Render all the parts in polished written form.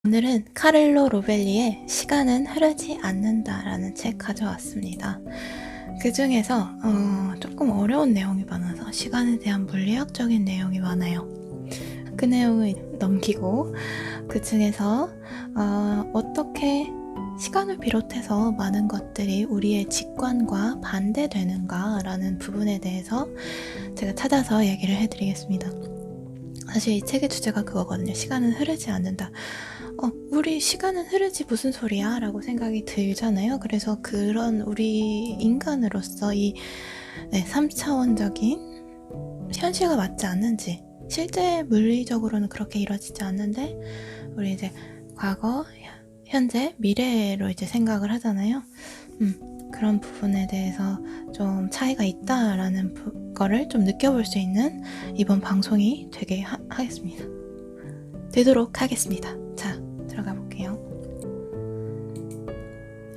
오늘은 카를로 로벨리의 시간은 흐르지 않는다라는 책 가져왔습니다. 그 중에서 조금 어려운 내용이 많아서 시간에 대한 물리학적인 내용이 많아요. 그 내용을 넘기고 그 중에서 어떻게 시간을 비롯해서 많은 것들이 우리의 직관과 반대되는가 라는 부분에 대해서 제가 찾아서 얘기를 해드리겠습니다. 사실 이 책의 주제가 그거거든요. 시간은 흐르지 않는다. 우리 시간은 흐르지 무슨 소리야? 라고 생각이 들잖아요. 그래서 그런 우리 인간으로서 이 3차원적인 현실과 맞지 않는지, 실제 물리적으로는 그렇게 이루어지지 않는데 우리 이제 과거, 현재, 미래로 이제 생각을 하잖아요. 그런 부분에 대해서 좀 차이가 있다라는 거를 좀 느껴볼 수 있는 이번 방송이 되도록 하겠습니다. 자, 들어가 볼게요.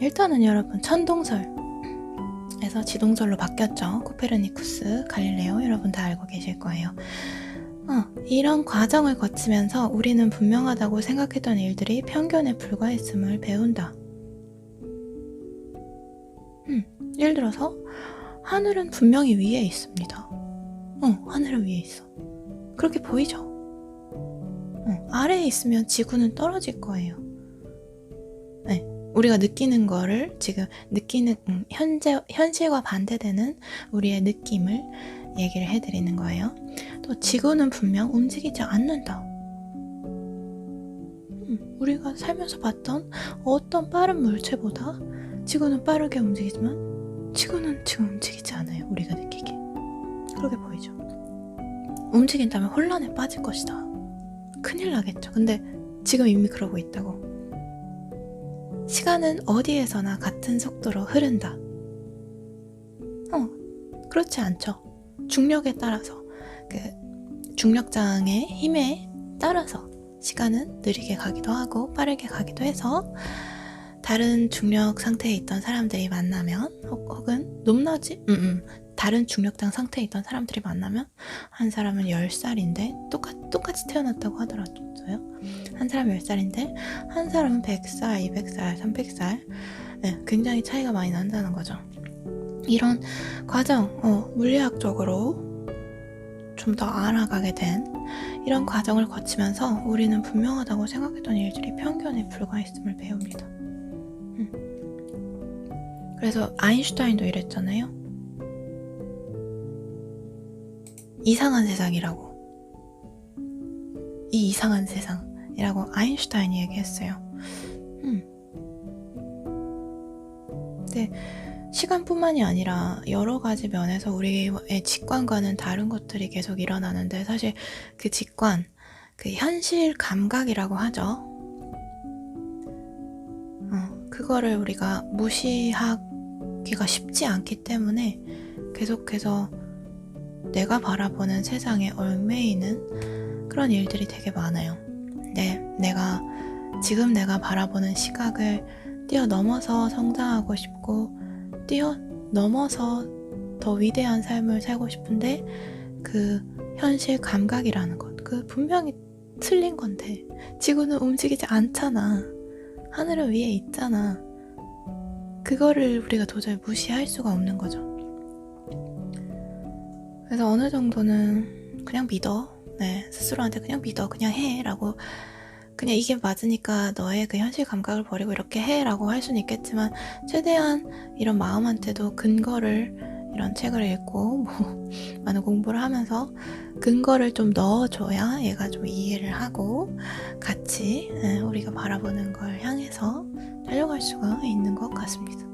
일단은 여러분, 천동설에서 지동설로 바뀌었죠. 코페르니쿠스, 갈릴레오, 여러분 다 알고 계실 거예요. 이런 과정을 거치면서 우리는 분명하다고 생각했던 일들이 편견에 불과했음을 배운다. 예를 들어서 하늘은 분명히 위에 있습니다. 하늘은 위에 있어. 그렇게 보이죠? 아래에 있으면 지구는 떨어질 거예요. 네, 우리가 느끼는 거를 지금 느끼는 현실과 반대되는 우리의 느낌을 얘기를 해드리는 거예요. 또 지구는 분명 움직이지 않는다. 우리가 살면서 봤던 어떤 빠른 물체보다 지구는 빠르게 움직이지만 지구는 지금 움직이지 않아요. 우리가 느끼기에. 그렇게 보이죠. 움직인다면 혼란에 빠질 것이다. 큰일 나겠죠. 근데 지금 이미 그러고 있다고. 시간은 어디에서나 같은 속도로 흐른다. 그렇지 않죠. 중력에 따라서, 중력장의 힘에 따라서 시간은 느리게 가기도 하고 빠르게 가기도 해서 다른 중력 상태에 있던 사람들이 만나면 혹은 다른 중력장 상태에 있던 사람들이 만나면 한 사람은 10살인데 똑같이 태어났다고 하더라도요. 한 사람은 10살인데 한 사람은 100살, 200살, 300살 굉장히 차이가 많이 난다는 거죠. 이런 과정, 물리학적으로 좀 더 알아가게 된 이런 과정을 거치면서 우리는 분명하다고 생각했던 일들이 편견에 불과했음을 배웁니다. 그래서 아인슈타인도 이랬잖아요. 이상한 세상이라고. 이 이상한 세상이라고 아인슈타인이 얘기했어요. 근데 시간뿐만이 아니라 여러 가지 면에서 우리의 직관과는 다른 것들이 계속 일어나는데 사실 그 직관, 그 현실 감각이라고 하죠. 그거를 우리가 무시하기가 쉽지 않기 때문에 계속해서 내가 바라보는 세상에 얽매이는 그런 일들이 되게 많아요. 지금 내가 바라보는 시각을 뛰어넘어서 성장하고 싶고 뛰어넘어서 더 위대한 삶을 살고 싶은데 그 현실 감각이라는 것, 그 분명히 틀린 건데 지구는 움직이지 않잖아. 하늘은 위에 있잖아. 그거를 우리가 도저히 무시할 수가 없는 거죠. 그래서 어느 정도는 그냥 믿어. 스스로한테 그냥 믿어. 그냥 해. 라고 그냥 이게 맞으니까 너의 그 현실 감각을 버리고 이렇게 해. 라고 할 수는 있겠지만 최대한 이런 마음한테도 근거를 이런 책을 읽고 많은 공부를 하면서 근거를 좀 넣어줘야 얘가 좀 이해를 하고 같이 우리가 바라보는 걸 향해서 달려갈 수가 있는 것 같습니다.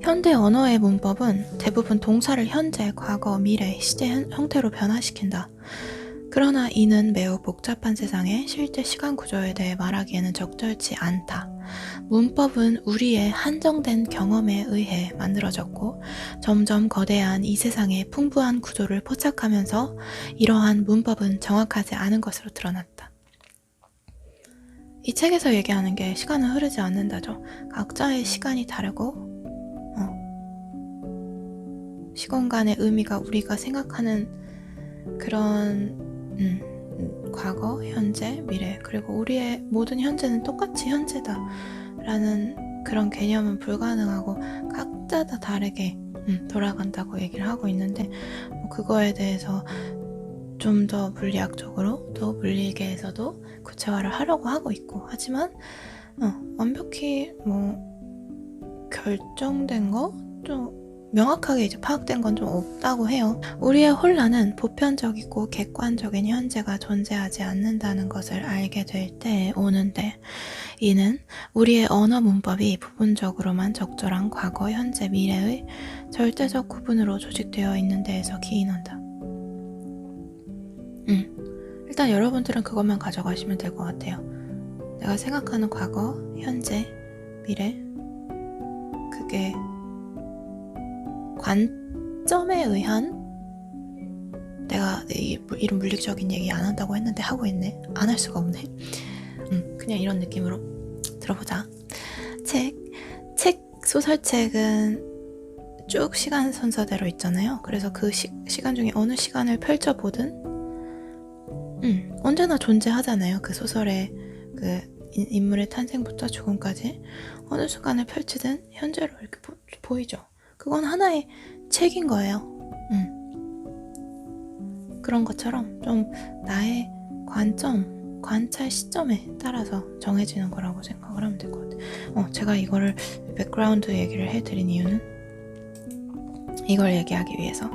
현대 언어의 문법은 대부분 동사를 현재, 과거, 미래, 시제 형태로 변화시킨다. 그러나 이는 매우 복잡한 세상의 실제 시간 구조에 대해 말하기에는 적절치 않다. 문법은 우리의 한정된 경험에 의해 만들어졌고 점점 거대한 이 세상의 풍부한 구조를 포착하면서 이러한 문법은 정확하지 않은 것으로 드러났다. 이 책에서 얘기하는 게 시간은 흐르지 않는다죠. 각자의 시간이 다르고 시공간의 의미가 우리가 생각하는 그런 과거, 현재, 미래, 그리고 우리의 모든 현재는 똑같이 현재다 라는 그런 개념은 불가능하고 각자 다 다르게 돌아간다고 얘기를 하고 있는데, 뭐 그거에 대해서 좀 더 물리학적으로 또 물리계에서도 구체화를 하려고 하고 있고, 하지만 완벽히 뭐 결정된 거, 좀 명확하게 이제 파악된 건 좀 없다고 해요. 우리의 혼란은 보편적이고 객관적인 현재가 존재하지 않는다는 것을 알게 될 때 오는데, 이는 우리의 언어 문법이 부분적으로만 적절한 과거, 현재, 미래의 절대적 구분으로 조직되어 있는 데에서 기인한다. 일단 여러분들은 그것만 가져가시면 될 것 같아요. 내가 생각하는 과거, 현재, 미래, 그게 관점에 의한, 내가 이런 물리적인 얘기 안 한다고 했는데 하고 있네. 안 할 수가 없네. 그냥 이런 느낌으로 들어보자. 소설책은 쭉 시간 순서대로 있잖아요. 그래서 그 시간 중에 어느 시간을 펼쳐보든 언제나 존재하잖아요. 그 소설의 그 인물의 탄생부터 죽음까지 어느 순간을 펼치든 현재로 이렇게 보이죠. 그건 하나의 책인 거예요. 그런 것처럼 좀 나의 관점, 관찰 시점에 따라서 정해지는 거라고 생각을 하면 될 것 같아요. 제가 이거를 백그라운드 얘기를 해드린 이유는 이걸 얘기하기 위해서.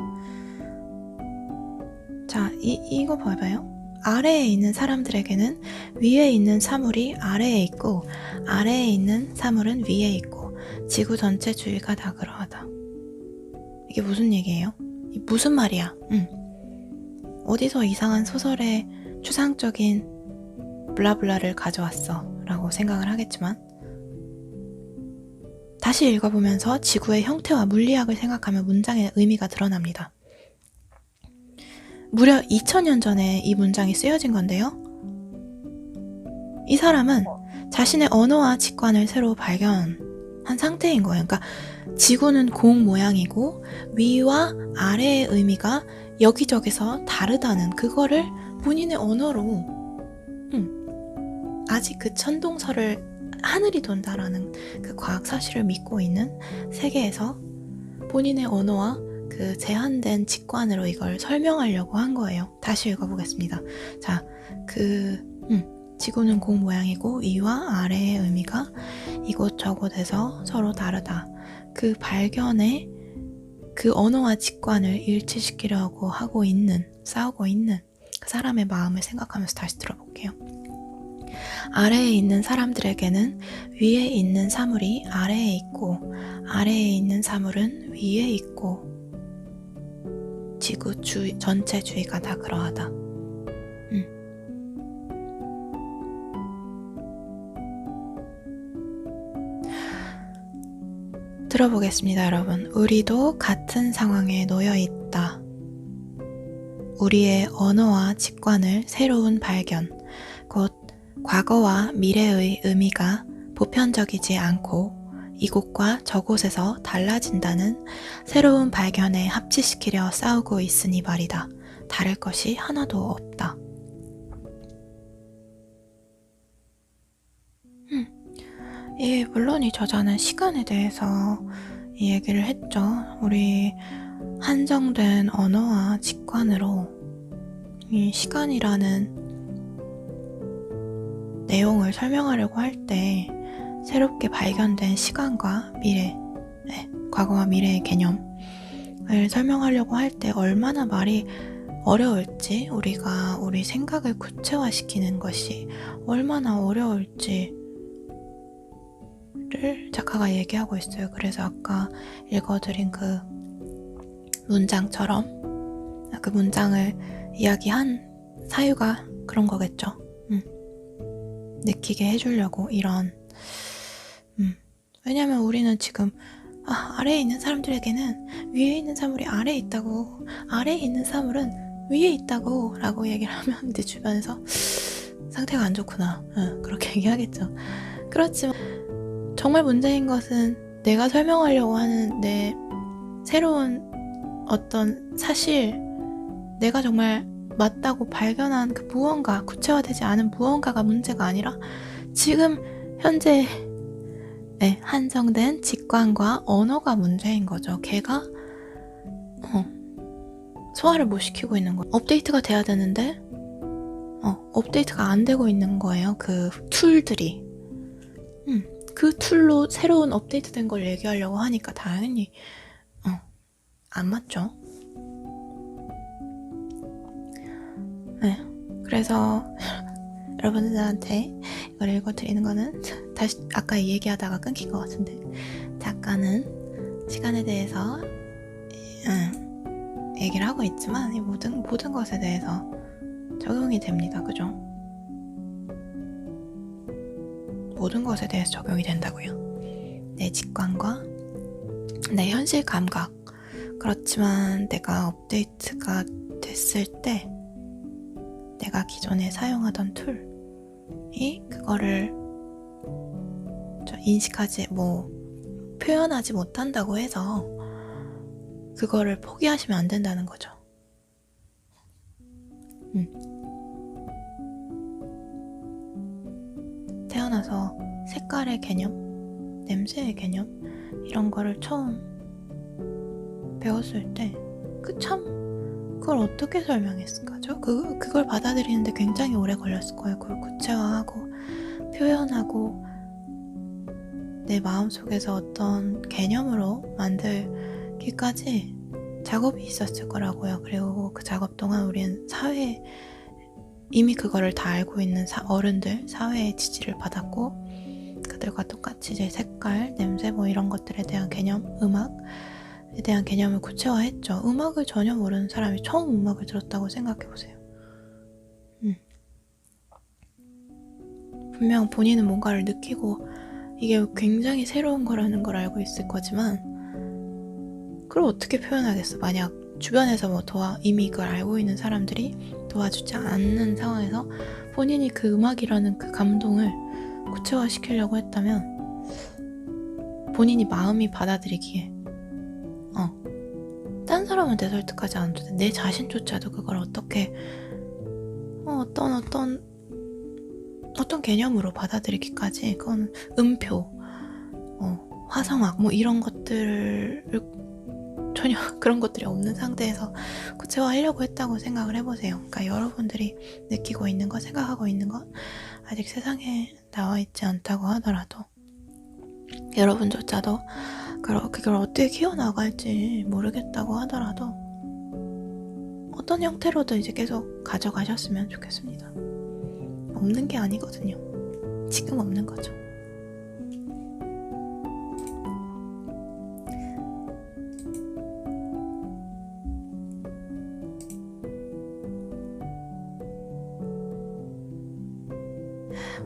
자, 이거 봐봐요. 아래에 있는 사람들에게는 위에 있는 사물이 아래에 있고, 아래에 있는 사물은 위에 있고, 지구 전체 주위가 다 그러하다. 이게 무슨 얘기예요? 무슨 말이야? 어디서 이상한 소설의 추상적인 블라블라를 가져왔어 라고 생각을 하겠지만, 다시 읽어보면서 지구의 형태와 물리학을 생각하면 문장의 의미가 드러납니다. 무려 2000년 전에 이 문장이 쓰여진 건데요. 이 사람은 자신의 언어와 직관을 새로 발견한 상태인 거예요. 그러니까 지구는 공 모양이고 위와 아래의 의미가 여기저기서 다르다는 그거를 본인의 언어로 아직 그 천동설을, 하늘이 돈다라는 그 과학 사실을 믿고 있는 세계에서 본인의 언어와 그 제한된 직관으로 이걸 설명하려고 한 거예요. 다시 읽어보겠습니다. 자, 지구는 공 모양이고 위와 아래의 의미가 이곳저곳에서 서로 다르다. 그 발견에 그 언어와 직관을 일치시키려고 하고 있는, 싸우고 있는 그 사람의 마음을 생각하면서 다시 들어볼게요. 아래에 있는 사람들에게는 위에 있는 사물이 아래에 있고, 아래에 있는 사물은 위에 있고, 지구 전체 주위가 다 그러하다. 들어보겠습니다, 여러분. 우리도 같은 상황에 놓여 있다. 우리의 언어와 직관을 새로운 발견, 곧 과거와 미래의 의미가 보편적이지 않고 이곳과 저곳에서 달라진다는 새로운 발견에 합치시키려 싸우고 있으니 말이다. 다를 것이 하나도 없다. 물론 이 저자는 시간에 대해서 이 얘기를 했죠. 우리 한정된 언어와 직관으로 이 시간이라는 내용을 설명하려고 할 때 새롭게 발견된 시간과 미래, 과거와 미래의 개념을 설명하려고 할 때 얼마나 말이 어려울지, 우리가 우리 생각을 구체화시키는 것이 얼마나 어려울지를 작가가 얘기하고 있어요. 그래서 아까 읽어드린 그 문장처럼 그 문장을 이야기한 사유가 그런 거겠죠. 느끼게 해주려고 이런 왜냐면 우리는 지금 아래에 있는 사람들에게는 위에 있는 사물이 아래에 있다고, 아래에 있는 사물은 위에 있다고 라고 얘기를 하면 내 주변에서 상태가 안 좋구나, 그렇게 얘기하겠죠. 그렇지만 정말 문제인 것은 내가 설명하려고 하는 내 새로운 어떤 사실을 내가 정말 맞다고 발견한 그 무언가, 구체화되지 않은 무언가가 문제가 아니라 지금 현재 한정된 직관과 언어가 문제인 거죠. 걔가 소화를 못 시키고 있는 거예요. 업데이트가 돼야 되는데 업데이트가 안 되고 있는 거예요. 그 툴들이. 그 툴로 새로운 업데이트된 걸 얘기하려고 하니까 당연히 안 맞죠. 네, 그래서 여러분들한테 이걸 읽어드리는 거는 다시 아까 얘기하다가 끊긴 것 같은데, 작가는 시간에 대해서 얘기를 하고 있지만 이 모든 것에 대해서 적용이 됩니다. 그죠? 모든 것에 대해서 적용이 된다고요. 내 직관과 내 현실 감각. 그렇지만 내가 업데이트가 됐을 때 내가 기존에 사용하던 툴이 그거를 인식하지 표현하지 못한다고 해서 그거를 포기하시면 안 된다는 거죠. 태어나서 색깔의 개념, 냄새의 개념 이런 거를 처음 배웠을 때 그걸 어떻게 설명했을까죠? 그걸 받아들이는데 굉장히 오래 걸렸을 거예요. 그걸 구체화하고 표현하고 내 마음속에서 어떤 개념으로 만들기까지 작업이 있었을 거라고요. 그리고 그 작업 동안 우리는 사회에 이미 그거를 다 알고 있는 어른들, 사회의 지지를 받았고 그들과 똑같이 이제 색깔, 냄새 이런 것들에 대한 개념, 음악에 대한 개념을 구체화했죠. 음악을 전혀 모르는 사람이 처음 음악을 들었다고 생각해보세요. 분명 본인은 뭔가를 느끼고 이게 굉장히 새로운 거라는 걸 알고 있을 거지만 그걸 어떻게 표현하겠어? 만약 주변에서 이미 이걸 알고 있는 사람들이 도와주지 않는 상황에서 본인이 그 음악이라는 그 감동을 구체화시키려고 했다면 본인이 마음이 받아들이기에 딴 사람한테 설득하지 않아도 돼. 내 자신조차도 그걸 어떻게 어떤 개념으로 받아들이기까지 그건 음표, 화성학 이런 것들을 전혀 그런 것들이 없는 상태에서 구체화하려고 했다고 생각을 해보세요. 그러니까 여러분들이 느끼고 있는 것, 생각하고 있는 것 아직 세상에 나와 있지 않다고 하더라도 여러분조차도 그걸 어떻게 키워나갈지 모르겠다고 하더라도 어떤 형태로도 이제 계속 가져가셨으면 좋겠습니다. 없는 게 아니거든요. 지금 없는 거죠.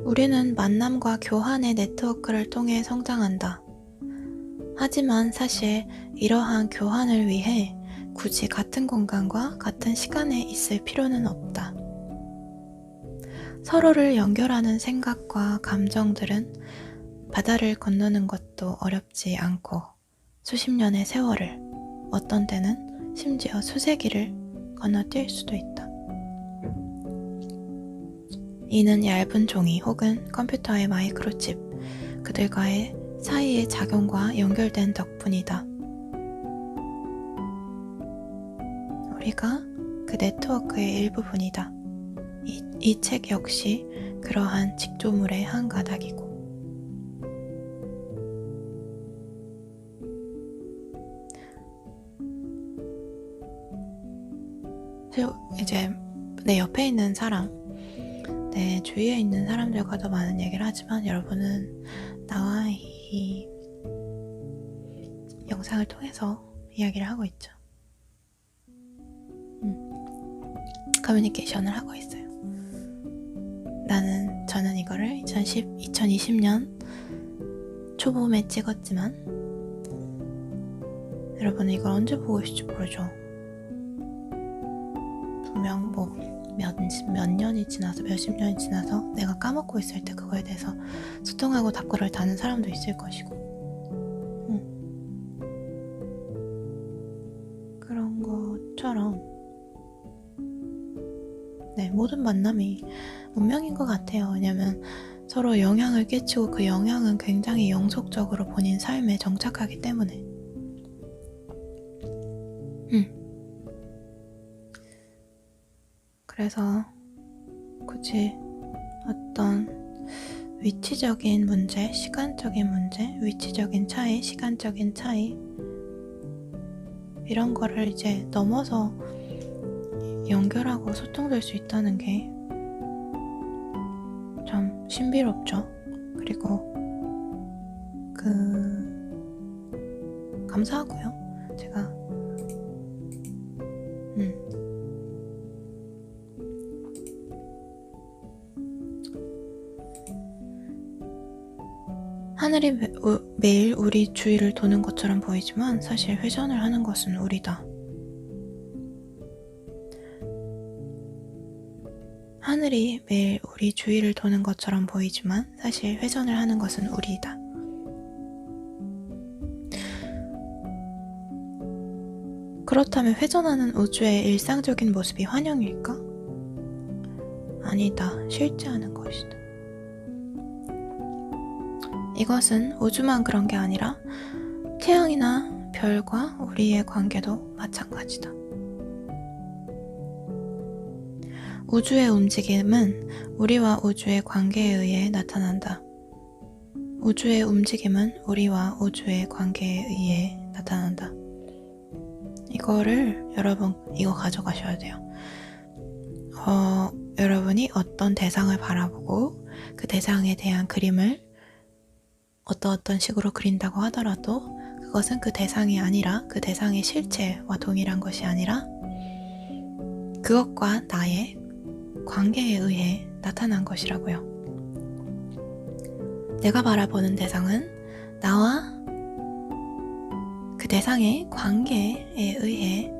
우리는 만남과 교환의 네트워크를 통해 성장한다. 하지만 사실 이러한 교환을 위해 굳이 같은 공간과 같은 시간에 있을 필요는 없다. 서로를 연결하는 생각과 감정들은 바다를 건너는 것도 어렵지 않고 수십 년의 세월을, 어떤 때는 심지어 수세기를 건너뛸 수도 있다. 이는 얇은 종이 혹은 컴퓨터의 마이크로칩, 그들과의 사이의 작용과 연결된 덕분이다. 우리가 그 네트워크의 일부분이다. 이 책 역시 그러한 직조물의 한 가닥이고. 이제 내 옆에 있는 사람, 내 주위에 있는 사람들과 더 많은 얘기를 하지만 여러분은 나와 이 영상을 통해서 이야기를 하고 있죠. 커뮤니케이션을 하고 있어요. 저는 이거를 2020년 초봄에 찍었지만 여러분은 이걸 언제 보고 계실지 모르죠. 분명 몇 년이 지나서 몇십 년이 지나서 내가 까먹고 있을 때 그거에 대해서 소통하고 답글을 다는 사람도 있을 것이고 그런 것처럼 네, 모든 만남이 운명인 것 같아요. 왜냐면 서로 영향을 끼치고 그 영향은 굉장히 영속적으로 본인 삶에 정착하기 때문에. 그래서 굳이 어떤 위치적인 문제, 시간적인 문제, 위치적인 차이, 시간적인 차이 이런 거를 이제 넘어서 연결하고 소통될 수 있다는 게 참 신비롭죠. 그리고 감사하고요. 제가 하늘이 매일 우리 주위를 도는 것처럼 보이지만 사실 회전을 하는 것은 우리다. 하늘이 매일 우리 주위를 도는 것처럼 보이지만 사실 회전을 하는 것은 우리다. 그렇다면 회전하는 우주의 일상적인 모습이 환영일까? 아니다. 실제하는 것이다. 이것은 우주만 그런 게 아니라 태양이나 별과 우리의 관계도 마찬가지다. 우주의 움직임은 우리와 우주의 관계에 의해 나타난다. 우주의 움직임은 우리와 우주의 관계에 의해 나타난다. 여러분 이거 가져가셔야 돼요. 여러분이 어떤 대상을 바라보고 그 대상에 대한 그림을 어떤 식으로 그린다고 하더라도 그것은 그 대상이 아니라 그 대상의 실체와 동일한 것이 아니라 그것과 나의 관계에 의해 나타난 것이라고요. 내가 바라보는 대상은 나와 그 대상의 관계에 의해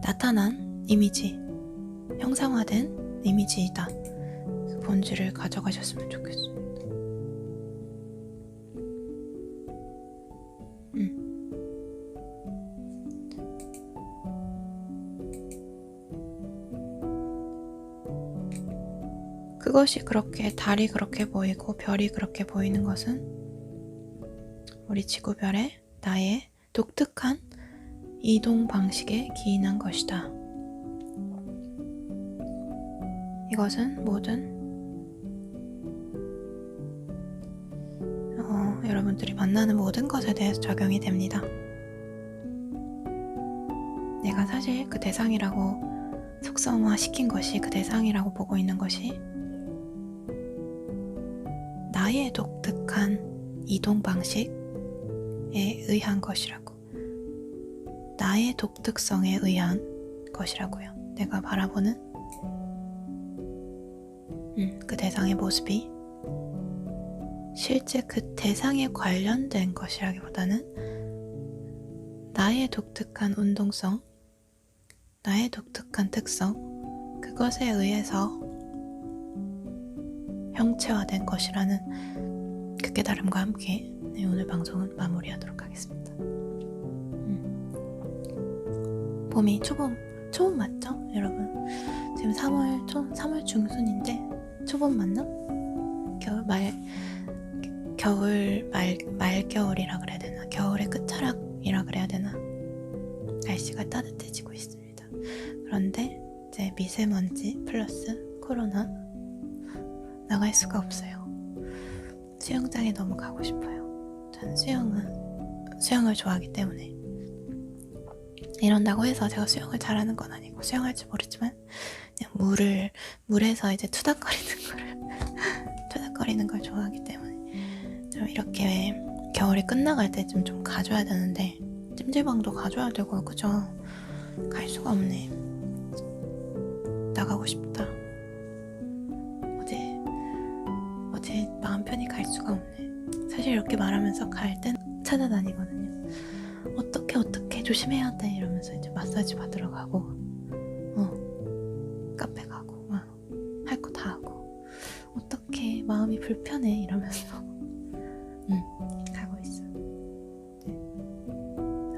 나타난 이미지, 형상화된 이미지이다. 그 본질을 가져가셨으면 좋겠습니다. 그것이 그렇게 달이 그렇게 보이고 별이 그렇게 보이는 것은 우리 지구별의 나의 독특한 이동 방식에 기인한 것이다. 이것은 모든 여러분들이 만나는 모든 것에 대해서 적용이 됩니다. 내가 사실 그 대상이라고 속성화 시킨 것이 그 대상이라고 보고 있는 것이 나의 독특한 이동 방식에 의한 것이라고. 나의 독특성에 의한 것이라고요. 내가 바라보는 그 대상의 모습이 실제 그 대상에 관련된 것이라기보다는 나의 독특한 운동성, 나의 독특한 특성, 그것에 의해서 형체화된 것이라는 그 깨달음과 함께 오늘 방송은 마무리하도록 하겠습니다. 봄이 초봄 맞죠? 여러분 지금 3월 중순인데 초봄 맞나? 겨울 말겨울이라 그래야 되나? 겨울의 끝자락이라 그래야 되나? 날씨가 따뜻해지고 있습니다. 그런데 이제 미세먼지 플러스 코로나 나갈 수가 없어요. 수영장에 너무 가고 싶어요. 저는 수영을 좋아하기 때문에. 이런다고 해서 제가 수영을 잘하는 건 아니고 수영할 줄 모르지만 그냥 물에서 이제 투닥거리는 걸 좋아하기 때문에 좀 이렇게 겨울이 끝나갈 때쯤 좀 가줘야 되는데 찜질방도 가줘야 되고 그죠? 갈 수가 없네. 나가고 싶다. 어제 마음 편히 갈 수가 없네. 사실 이렇게 말하면서 갈 땐 찾아다니거든요. 어떻게 조심해야 돼 이러면서 이제 마사지 받으러 가고 카페 가고 할 거 다 하고 어떻게 마음이 불편해 이러면서 가고 있어요. 네.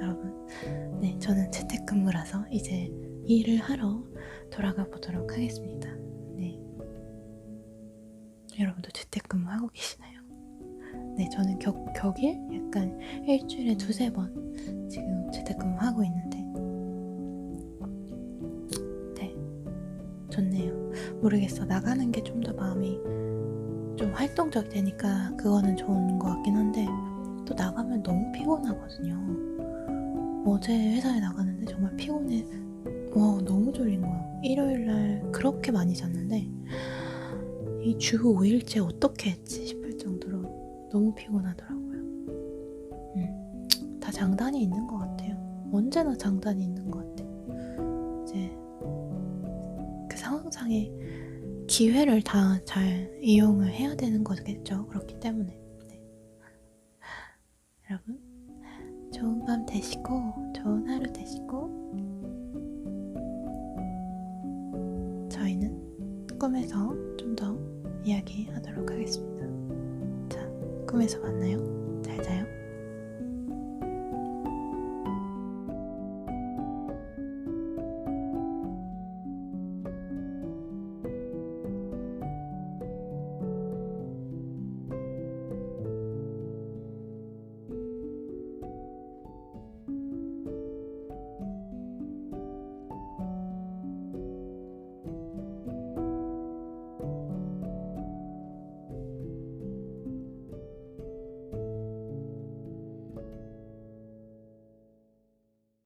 여러분, 네, 저는 재택근무라서 이제 일을 하러 돌아가 보도록 하겠습니다. 네. 여러분도 재택근무 하고 계시나요? 네, 저는 격일? 약간 일주일에 2-3번 지금 재택근무 하고 있는데, 네, 좋네요. 모르겠어. 나가는 게 좀 더 마음이 좀 활동적이 되니까 그거는 좋은 것 같긴 한데, 또 나가면 너무 피곤하거든요. 어제 회사에 나갔는데 정말 피곤해. 와, 너무 졸린 거야. 일요일날 그렇게 많이 잤는데 이 주 5일째 어떻게 했지 싶을 정도로 너무 피곤하더라고요. 다 장단이 있는 것 같아요. 언제나 장단이 있는 것 같아요. 이제 그 상황상의 기회를 다 잘 이용을 해야 되는 거겠죠. 그렇기 때문에. 네. 여러분, 좋은 밤 되시고 좋은 하루 되시고, 저희는 꿈에서 좀 더 이야기하도록 하겠습니다. 자, 꿈에서 만나요. 잘 자요.